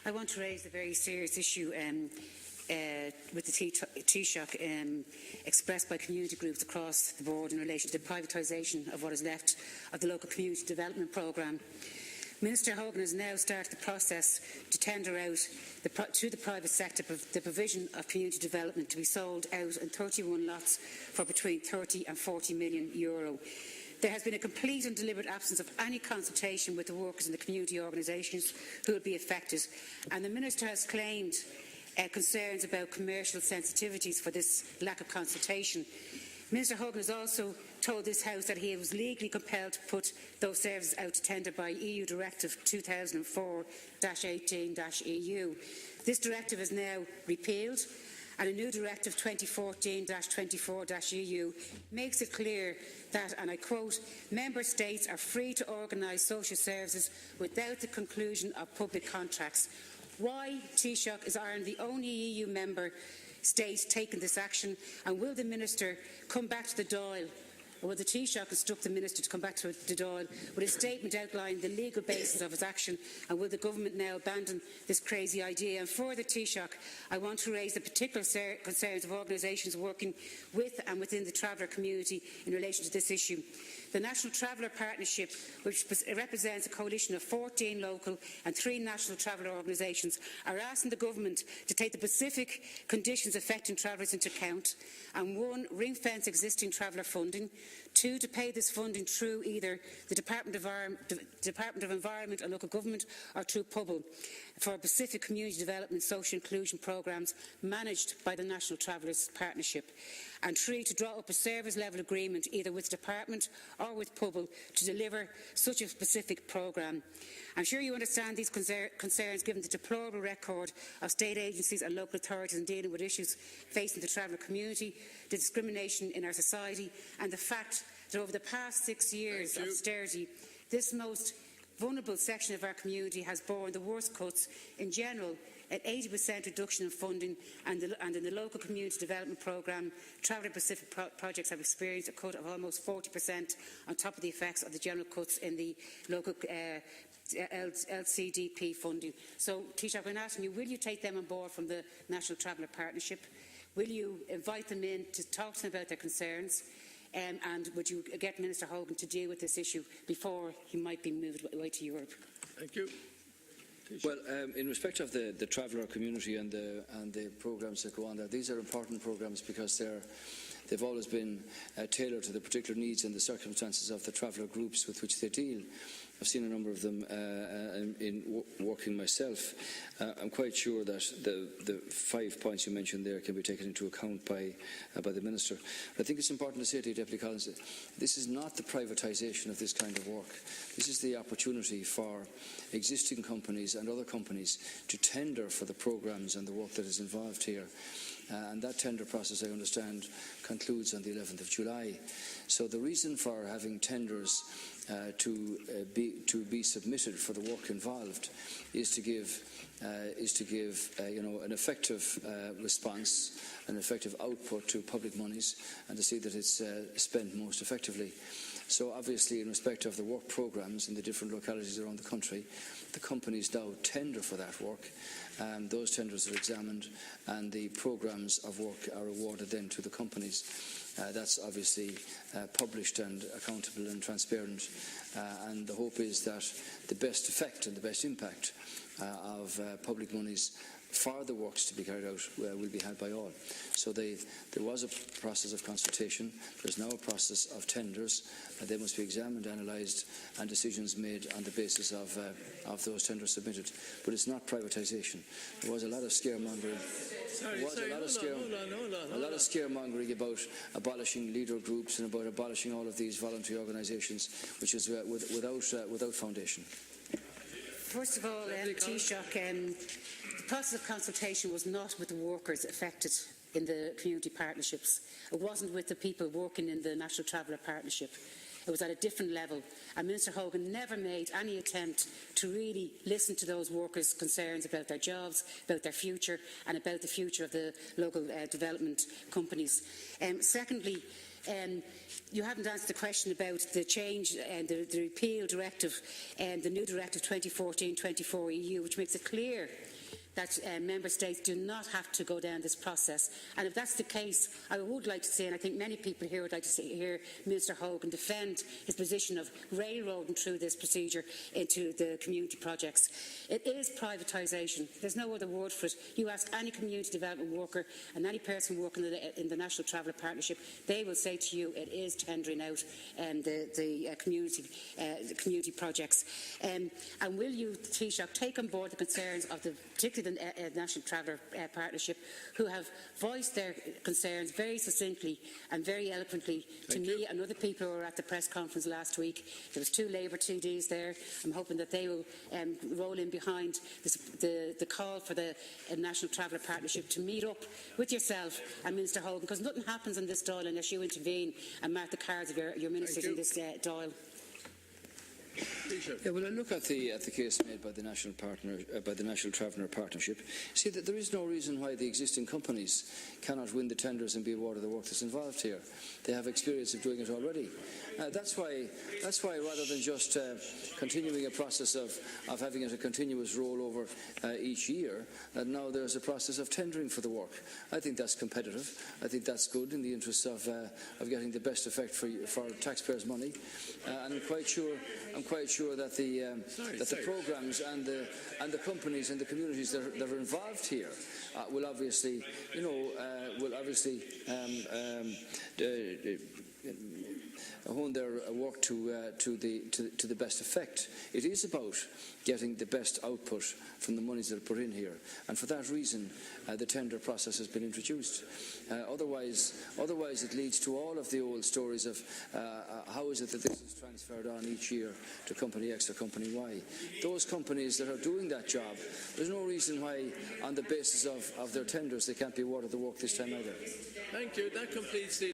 I want to raise a very serious issue with the Taoiseach expressed by community groups across the board in relation to the privatisation of what is left of the local community development programme. Minister Hogan has now started the process to tender out to the private sector the provision of community development to be sold out in 31 lots for between 30 and 40 million euro. There has been a complete and deliberate absence of any consultation with the workers and the community organisations who will be affected, and the Minister has claimed concerns about commercial sensitivities for this lack of consultation. Minister Hogan has also told this House that he was legally compelled to put those services out to tender by EU Directive 2004-18-EU. This directive is now repealed, and a new Directive 2014-24-EU makes it clear that, and I quote, "Member States are free to organise social services without the conclusion of public contracts." Why, Taoiseach, is Ireland the only EU member state taking this action, and will the Minister come back to the Dáil, or will the Taoiseach instruct the Minister to come back to the Dáil with a statement outlining the legal basis of his action, and will the Government now abandon this crazy idea? And further, Taoiseach, I want to raise the particular concerns of organisations working with and within the traveller community in relation to this issue. The National Traveller Partnership, which represents a coalition of 14 local and 3 national traveller organisations, are asking the Government to take the specific conditions affecting travellers into account, and 1, ring-fence existing traveller funding, 2, to pay this funding through either the Department of Environment and Local Government or through PUBL for specific community development social inclusion programmes managed by the National Travellers Partnership, and 3, to draw up a service level agreement either with the Department or with PUBL to deliver such a specific programme. I'm sure you understand these concerns given the deplorable record of state agencies and local authorities in dealing with issues facing the traveller community, the discrimination in our society, and the fact that over the past 6 years of austerity, this most vulnerable section of our community has borne the worst cuts in general, at 80% reduction in funding, and in the local community development programme, traveller Pacific projects have experienced a cut of almost 40% on top of the effects of the general cuts in the local LCDP funding. So, Taoiseach, I'm asking you, will you take them on board from the National Traveller Partnership? Will you invite them in to talk to them about their concerns? And would you get Minister Hogan to deal with this issue before he might be moved away to Europe? Thank you. Well, in respect of the traveller community and the programmes that go on there, these are important programmes because they've always been tailored to the particular needs and the circumstances of the traveller groups with which they deal. I've seen a number of them in working myself. I'm quite sure that the 5 points you mentioned there can be taken into account by the Minister. I think it's important to say to you, Deputy Collins, that this is not the privatisation of this kind of work. This is the opportunity for existing companies and other companies to tender for the programmes and the work that is involved here. And that tender process, I understand, concludes on the 11th of July. So the reason for having tenders to be submitted for the work involved is to give an effective response, an effective output to public monies, and to see that it's spent most effectively. So obviously, in respect of the work programmes in the different localities around the country, the companies now tender for that work. Those tenders are examined, and the programmes of work are awarded then to the companies. That's obviously published and accountable and transparent, and the hope is that the best effect and the best impact of public monies for the works to be carried out will be had by all. So there was a process of consultation. There's now a process of tenders. They must be examined, analysed, and decisions made on the basis of those tenders submitted. But it's not privatisation. There was a lot of scaremongering. A lot of scaremongering about abolishing leader groups and about abolishing all of these voluntary organisations, which is without foundation. First of all, Taoiseach, the process of consultation was not with the workers affected in the community partnerships. It wasn't with the people working in the National Traveller Partnership. It was at a different level. And Minister Hogan never made any attempt to really listen to those workers' concerns about their jobs, about their future, and about the future of the local development companies. Secondly, You haven't answered the question about the change and the repeal directive and the new directive 2014-24 EU, which makes it clear that Member States do not have to go down this process. And if that's the case, I would like to see, and I think many people here would like to hear Minister Hogan defend his position of railroading through this procedure into the community projects. It is privatisation. There's no other word for it. You ask any community development worker and any person working in the National Traveller Partnership, they will say to you it is tendering out the community projects. And will you, Taoiseach, take on board the concerns of particularly the National Traveller Partnership, who have voiced their concerns very succinctly and very eloquently to me and other people who were at the press conference last week. There was 2 Labour TDs there. I'm hoping that they will roll in behind the call for the National Traveller Partnership to meet up with yourself and Minister Hogan, because nothing happens in this Dáil unless you intervene and mark the cards of your ministers in this Dáil. Yeah, well, I look at the case made by the National Traveller Partnership. See that there is no reason why the existing companies cannot win the tenders and be awarded the work that's involved here. They have experience of doing it already. That's why, rather than just continuing a process of having it a continuous rollover each year, now there's a process of tendering for the work. I think that's competitive. I think that's good in the interests of getting the best effect for taxpayers' money. And I'm quite sure that the programmes and the companies and the communities that are involved here will obviously hone their work to the best effect. It is about getting the best output from the monies that are put in here, and for that reason the tender process has been introduced. Otherwise it leads to all of the old stories of how is it that this is transferred on each year to company X or company Y. Those companies that are doing that job, there's no reason why on the basis of their tenders they can't be awarded the work this time either. Thank you. That completes the